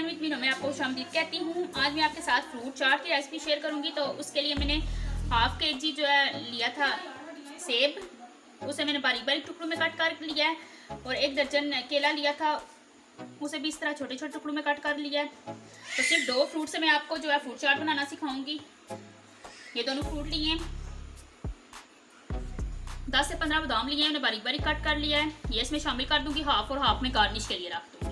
Channel with Meenu, मैं आपको खुशामदीद कहती हूँ। आज मैं आपके साथ फ्रूट चाट की रेसिपी शेयर करूँगी। तो उसके लिए मैंने हाफ केजी जो है लिया था सेब, उसे मैंने बारीक बारीक टुकड़ों में कट कर लिया है। और 1 दर्जन केला लिया था, उसे भी इस तरह छोटे छोटे टुकड़ों में कट कर लिया है। तो सिर्फ 2 फ्रूट से मैं आपको जो है फ्रूट चाट बनाना सिखाऊंगी। ये दोनों फ्रूट लिए हैं। 10 से 15 बादाम लिए हैं, उन्हें बारीक बारीक कट कर लिया है। ये इसमें शामिल कर दूंगी हाफ, और हाफ में गार्निश के लिए रख दूंगी।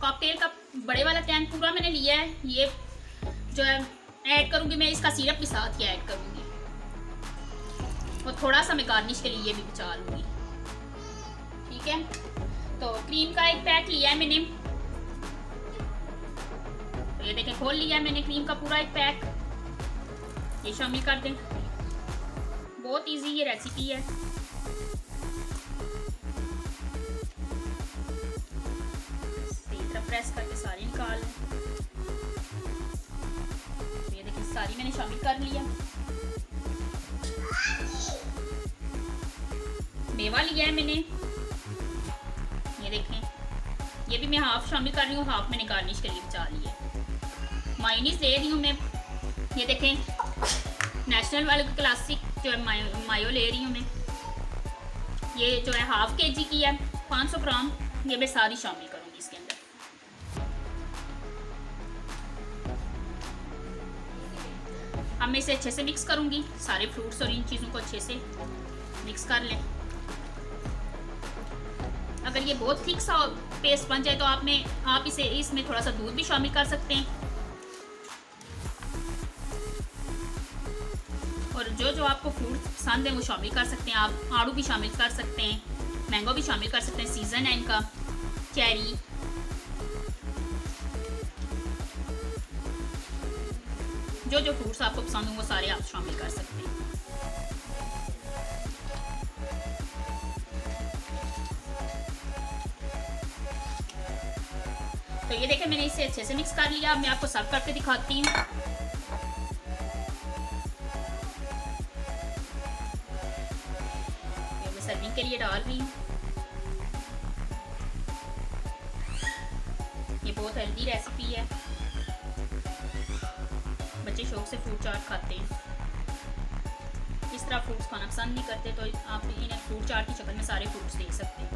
कॉकटेल का बड़े वाला कैन पूरा मैंने लिया है। ये जो है ऐड करूंगी मैं, इसका सिरप भी साथ ही ऐड करूंगी, और थोड़ा सा मैं गार्निश के लिए ये भी बचा लूंगी। ठीक है, तो क्रीम का 1 पैक लिया है मैंने। तो ये देखें, खोल लिया है मैंने क्रीम का पूरा 1 पैक। ये शामिल कर दें। बहुत इजी ये रेसिपी है। सही तरह प्रेस करके सारी निकाल लें। तो ये देखिए, सारी मैंने शामिल कर लिया। मेवा लिया है मैंने, ये देखें, ये भी मैं हाफ शामिल कर रही हूँ, हाफ मैंने गार्निश के लिए बचा लिया। मायोनीज ले रही हूँ मैं, ये देखें नेशनल वाले क्लासिक जो है मायो ले रही हूँ मैं। ये जो है हाफ केजी की है, 500 ग्राम। ये मैं सारी शामिल करूँगी इसके अंदर। अब मैं इसे अच्छे से मिक्स करूँगी, सारे फ्रूट्स और इन चीज़ों को अच्छे से मिक्स कर लें। अगर ये बहुत थिक सा पेस्ट बन जाए तो आप इसे इसमें थोड़ा सा दूध भी शामिल कर सकते हैं। और जो आपको फ्रूट पसंद है वो शामिल कर सकते हैं। आप आड़ू भी शामिल कर सकते हैं, मैंगो भी शामिल कर सकते हैं, सीजन है इनका, चेरी। जो फ्रूट्स आपको पसंद हो वो सारे आप शामिल कर सकते हैं। तो ये देखें, मैंने इसे अच्छे से मिक्स कर लिया। अब मैं आपको सर्व करके दिखाती हूँ। सर्विंग के लिए डाल रही हूँ। ये बहुत हेल्दी रेसिपी है, बच्चे शौक से फ्रूट चाट खाते हैं। इस तरह फ्रूट्स खाना पसंद नहीं करते तो आप इन्हें फ्रूट चाट की शक्ल में सारे फ्रूट्स दे सकते हैं।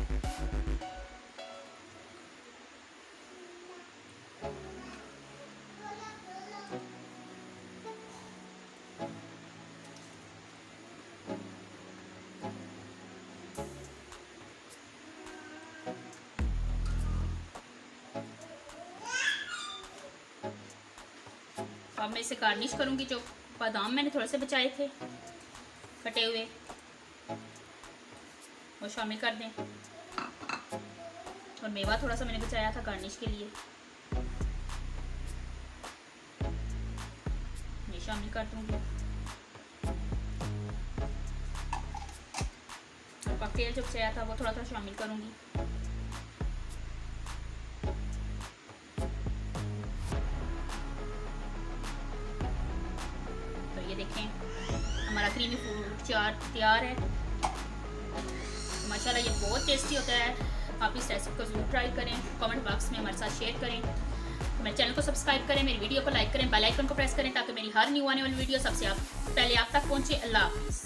अब मैं इसे गार्निश करूंगी। जो बादाम मैंने थोड़े से बचाए थे कटे हुए, वो शामिल कर दें। और मेवा थोड़ा सा मैंने बचाया था गार्निश के लिए, ये शामिल कर दूंगी। और कॉकटेल जो बचाया था वो थोड़ा सा शामिल करूंगी। ये देखें, हमारा क्रीमी फ्रूट चाट तैयार है। माशाल्लाह ये बहुत टेस्टी होता है। आप इस रेसिपी को ज़रूर ट्राई करें। कमेंट बॉक्स में हमारे साथ शेयर करें। मेरे चैनल को सब्सक्राइब करें, मेरी वीडियो को लाइक करें, बेल आइकन को प्रेस करें ताकि मेरी हर न्यू आने वाली वीडियो सबसे पहले आप तक पहुंचे। अल्लाह हाफिज़।